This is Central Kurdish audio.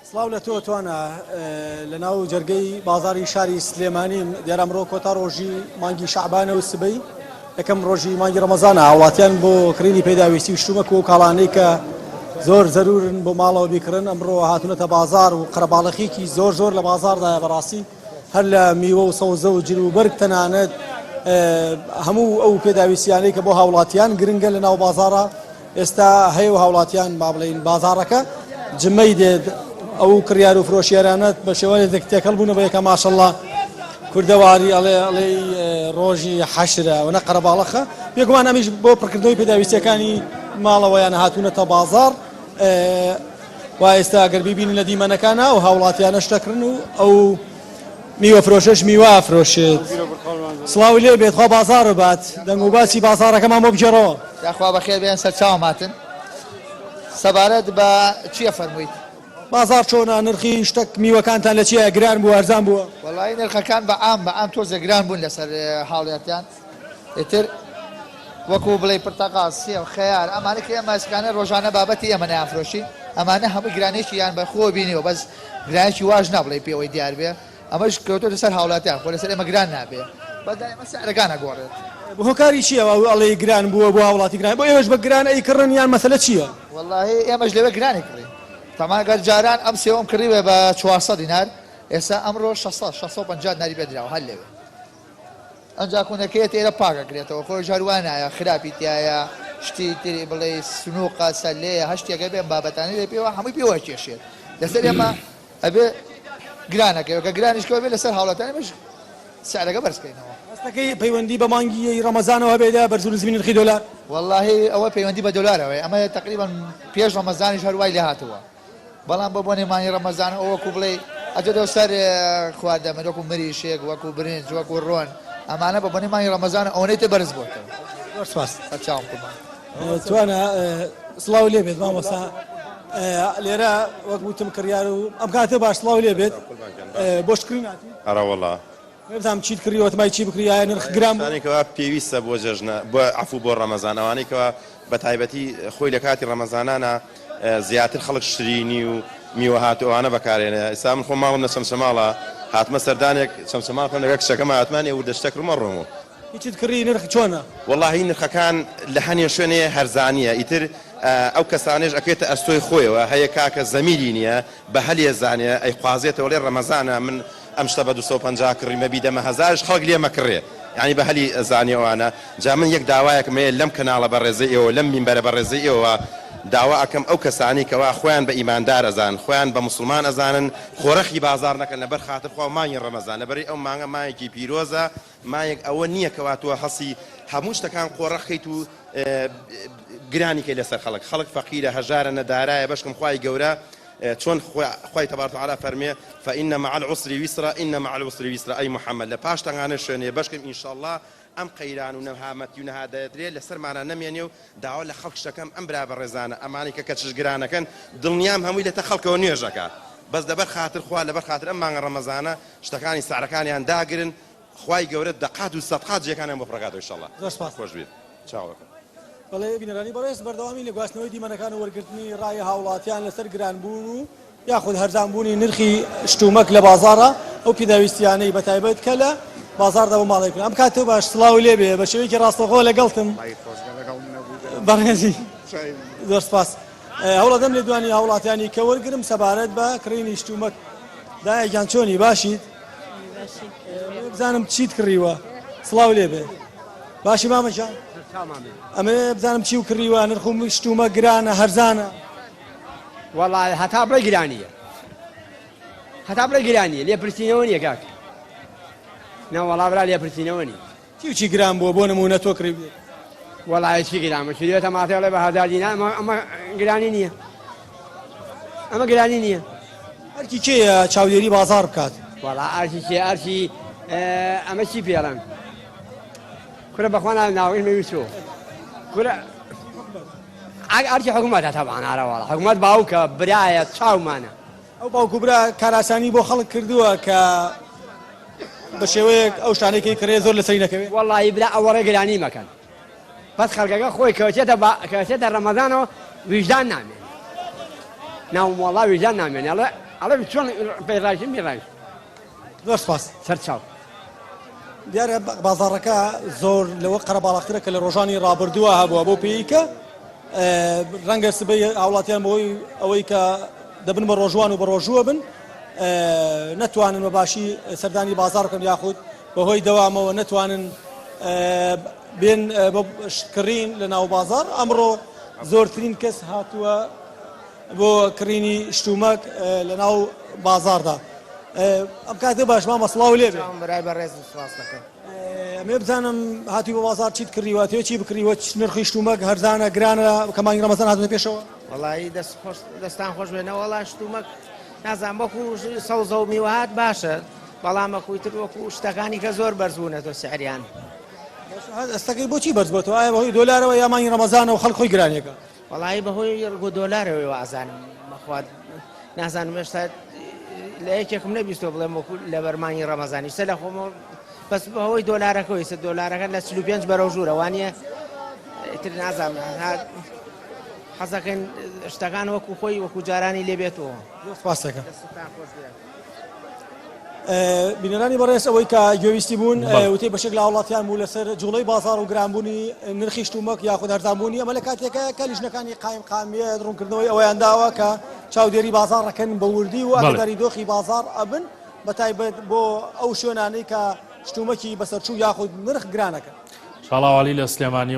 سڵاو لە تۆ توانە لە ناو جەرگەی بازاری شاری سلێمانی دیارە ئەمڕۆ کۆتا ڕۆژی مانگی شەعبانە و سبەی یەکەم ڕۆژی مانگی ڕەمەزانە هاوڵاتیان بۆ کڕینی پێداویستی و شتومەک و کاڵانەی کە زۆر زەرورن بۆ ماڵەوە بیکڕن ئەمڕۆ هاتوونەتە بازار و قەرەباڵغێکی زۆر لە بازاردایە بەڕاستی هەر لە میوە و سەوزە و جل و بەرگ تەنانەت هەموو ئەو پێداویستیانەی کە بۆ هاوڵاتیان گرنگە لە ناو بازارە ئێستا هەیە و هاوڵاتیان با بڵێن بازارەکە جمەی دێت ئەو کڕیار و فرۆشیارانەت بە شێوەیەک تێکەڵ بوون بە یەکە ماشەڵڵا کوردەواری ئەڵێ ڕۆژی حەشرە و نە قەرەباڵغە بێگومان ئەمیش بۆ پڕکردنەوەی پێداویستیەکانی ماڵەوەیان هاتوونەتە بازار و ئێستا گەر بیبینن لە دیمەنەکانە و هاوڵاتیانە شتەکردن و ئەو میوە فرۆشەش میوە ئەفرۆشێت. سڵاوی لێ بێت خوا بازارە بات دەنگ و باسی بازارەکەمان بۆ بگێڕەوە. یاخوا بەخێر بێن سەر چاوم هاتن. سەبارەت بە چییە فەرموویت؟ بازار چۆنە نرخی شتێک میوەکانتان لە چیە گران بوو ئەرزان بووە؟ وەڵای نرخەکان بە عام تۆزە گران بوون لەسەر هاوڵاتیان. ئیتر وەکو بڵێ پرتەقال سێو خەیار ئەمانە کە ئێمە ئەسکانە ڕۆژانە بابەتی ئێمە نایانفرۆشین ئەمانە هەموو گرانێکی یان بەخۆ بینیەوە بەس گرانێکی واژ نابڵێ پێوەی دیار بێ ئەمەش کەوتۆ لەسەر هاوڵاتیان خۆ لەسەر ئێمە گران نابێ بەدا ئێمە سعرەکان ئەگۆڕێت. هۆکاری چییە ئەڵێ گران بووە بۆ هاوڵاتی گران بۆ ئێوەش بە گران ئەیکڕن یان مەسەلە چییە؟ وەڵاهی ئێمەش لەوێ گرانی کڕین تەماگەر جاران ئەم سێوەم کڕیوێ بە 400 دینار ئێستا ئەمڕۆ 650 ناری بێدراوە هەر لەوێ ئەنجا کوونەکەیت ئێرە پاکەکرێتەوە خۆی ژاروانایە خراپی تایە شتی تری بڵێ سنووقە سەلەیە هەشتێکە بێن بابەتانی لێ پێوە هەمووی پێوە کێشێت لەسەر ئێمە ئەبێ گرانەکەیەوە کە گرانیشکەوە بێت لەسەر هاوڵاتیانیش سعرەکە بەرزکەینەوە. ئەستەکەی پەیوەندی بە مانگی ڕەمەزانەوە بێدا بەرزوو نزمین نرخی دۆلار؟ وەڵاهی ئەوە پەیوەندی بە دۆلارەوە ئەمە تقریبان پێش ڕەمەزانیش هەروای لێ هاتووە بەڵام بە بۆنێ مانگی ڕەمەزان ئەوەکو بڵێ ئەجێ سەر خواردەمە وەکو مریشێک وەکو برنج وەکو ڕۆن ئەمانە بە بۆنێ مانگی ڕەمەزانە ئەوەی تێ بەرز بۆتەوە. سپاس. هەرچاوم قوربان. توانە سڵاو لێ بێت مامۆستا لێرە وەک وتم کڕیار و ئەم کاتە باش سڵاو لێ بێت بۆ شکری ناتی؟ ئەرە وەڵا نەزانم چیت کڕیوە تمای چی بکریایە نرخ گران بووانێکەوە پێویستە بۆ جەژنە بۆ عەفوو بۆ ڕەمەزان ئەوانێکەوە بە تایبەتی خۆی لە کاتی ڕەمەزانانە زیاتر خەڵک شرینی و میوە هاتووانە بەکارێنێ ئێستا من خۆم ماڵم لە چەمچەماڵە هاتمە سەردانێک چەمچەماڵ لەگە کچەکەمە هاتمانێ و دەشتەکڕمە ڕۆمەوە هیچت کڕی نرخ چۆنە؟ وەڵاهی نرخەکان لە هەنێ شوێنەیە هەرزانیە ئیتر ئەو کەسانێش ئەکرێتە ئەستۆی خۆیەوە هەیە کاکە زەمیری نییە بە هەلێ زانێ ئەی خوازێتەوە لێ ڕەمەزانە من ئەم شتە بە 250 کڕیمە بیدەمە هەزارش خەڵک لێمە کڕێ یعنی بە هەلی زانیەوانە جا من یەک داوایەکمەیە لەم کەناڵە بەڕێزەی ئێوە لەم مینبەرە بەڕێزەی ئێوە داوا ئەکەم ئەو کەسانی کەوا خۆیان بە ئیماندار ئەزان خۆیان بە موسڵمان ئەزانن خۆرەخی بازار نەکەن لەبەر خاتر خوا مانگی ڕەمەزان لەبەری ئەو مانگە مایەکی پیرۆزە مایەک ئەوە نییە کەواتووە هەسی هەموو شتەکان قۆڕەخیت و گرانیکەی لەسەر خەڵک فەقیرە هەژارە نەدارایە بەشکم خوای گەورە چۆن خوای تبارك وتعالى فەرمێ فإن مع العسر يسرا إن مع العسر يسرا ئەی محەممەد لە پاش تەنگانە شوێنێ بەشکم ئینشاءالله ئەم قەیران و نەهامەتی و نەهادەدرێت لەسەرمانە نەمێنێ و داوا لە خەڵک شتەکەم ئەم برا بەڕێزانە ئەمانی کە چشگرانەکەن دڵنیام هەمووی لێتە خەڵکەوە نوێژەکە بەس دەبەر خاتر خوا لەبەر خاتر ئەم مانگە ڕەمەزانە شتەکانی سعرەکانیان داگرن خوای گەورە دەقات و سەدقات جێکانیان بۆ پڕگاتەوە ئینشاءالله. خۆش بێت چاوەکە. بەڵێ بینەرانی بەڕێز بەردەوامی لە گواستنەوەی دیمەنەکان و وەرگرتنی ڕای هاوڵاتیان لەسەر گرانبوون و یاخود هەرزانبوونی نرخی شتومەک لە بازارە ئەو پێداویستیانەی بەتایبەت کە لە بازاردا بۆ ماڵێکن ئەم کاتە باش سڵاو لێ بێ بە شێوەیەکی ڕاستەخۆ لەگەڵتم بەڕێزی زۆر سپاس. هەوڵەدەم لێ دوانی هاوڵاتیانی کە وەرگرم سەبارەت بە کڕینی شتومەک دایەکیان چۆنی باشیت؟ بزانم چیت کڕیوە؟ سڵاو لێ بێ باشی مامەجان؟ ئەمە بزانم چی و کڕیوە نرخ و شتومە گرانە هەرزانە؟ وەڵای هەتا بڵێ گرانیە هەتا بڵێ گرانیە لێپرسینەوە نییە کاک نەوەڵا برا لێپرسینەوە نی چی و چی گران بووە بۆ نمونە تۆ کڕی بێت؟ وەڵای چی گرامە شوێتە ماتێڵێ بە هەزار دینار ئەمە گرانی نییە ئەمە گرانی نییە هەرکی کێیە چاودێری بازار بکات؟ وەڵا ئارشی چێ ئارشی ئەمە چی پێڵەن کورە بەخوا ناوین مەویستۆ کورە ئارکی حکوومەتە تەبعان ئارەوەڵا حکوومەت باوکە برایە چاومانە ئەو باوکو برا کاراسانی بۆ خەڵک کردووە کە بە شێوەیەک ئەو شتانێکی کڕێ زۆر لەسەری نەکەوێت وەڵی برا ئەوەڕێ گرانی مەکەن بەس خەڵکەکە خۆی کەوتێتە ڕەمەزانەوە ویژدان نامێن ناومەڵا ویژدان نامێن ئەڵێ ئەڵێ چۆن پێڕایشم میڕایش زۆر سپاس سەرچاو دیارە بازاڕەکە زۆر لەوە قەرەباڵاخترە کە لە ڕۆژانی ڕابردووە هەبووە بۆ پێیکە ڕەنگە سبەی هاوڵاتیان بۆی ئەوەی کە دەبن بە ڕۆژوان و بە ڕۆژووە بن نەتوانن بە باشی سەردانی بازار بکەن یاخود بەهۆی دەوامەوە نەتوانن بێن کڕین لە ناو بازار ئەمڕۆ زۆرترین کەس هاتووە بۆ کڕینی شتومەک لە ناو بازاردا ئەم کاتێ باش مامە سڵاو لێ بێ برای بەڕێز سواس دەکەم ئەمێ بزانم هاتی بۆ بازار چیت کڕیوە تێ چی بکڕیوە نرخی شتومەک هەرزانە گرانە کە مانگی ڕەمەزان هاتوونە پێشەوە وڵی دەستان خۆش بێنەوە وڵا شتومەک نازان وەکو سەوزە و میوەهات باشە بەڵام وەکوتر وەکو شتەکانی کە زۆر بەرزبوونەتەوە سعریان ئەستەکەی بۆچی بەرز بۆتەوە ئایا بەهۆی دۆلارەوە یا مانگی ڕەمەزانە و خەڵک خۆی گرانێکە وڵی بەهۆی ڕگو دۆلارەوەی وازانم بەخوات نازانم هێشتا لە یەکێکم نەبیستۆ بڵێم وەکو لە بەرمانی ڕەمەزانی سە لە خۆمە بەس بەهۆی دۆلارەکەی سە دۆلارەکە لە 35 بەرەو ژوورە وانە تر نازانم حەزەکەن شتەکان وەکو خۆی وەکو جارانی لێبێتەوە سپاسەکە بینەرانی بەڕێز ئەوەی کە گوێویستی بوون وتەی بەشێک لە وڵاتیان بوو لەسەر جوڵەی بازار و گرانبوونی نرخی شتومەک یاخود هەرزانبوونی ئەمە لە کاتێکە کە لیژنەکانی قایم قامیە ڕوونکردنەوەی ئەوەیان داوە کە چاودێری بازار ڕەکەن بە وردی و ئەگەداری دۆخی بازار ئەبن بەتایبەت بۆ ئەو شوێنانەی کە شتومەکی بەسەرچوو یاخود نرخ گرانەکە شاڵاوالی لە سلێمانی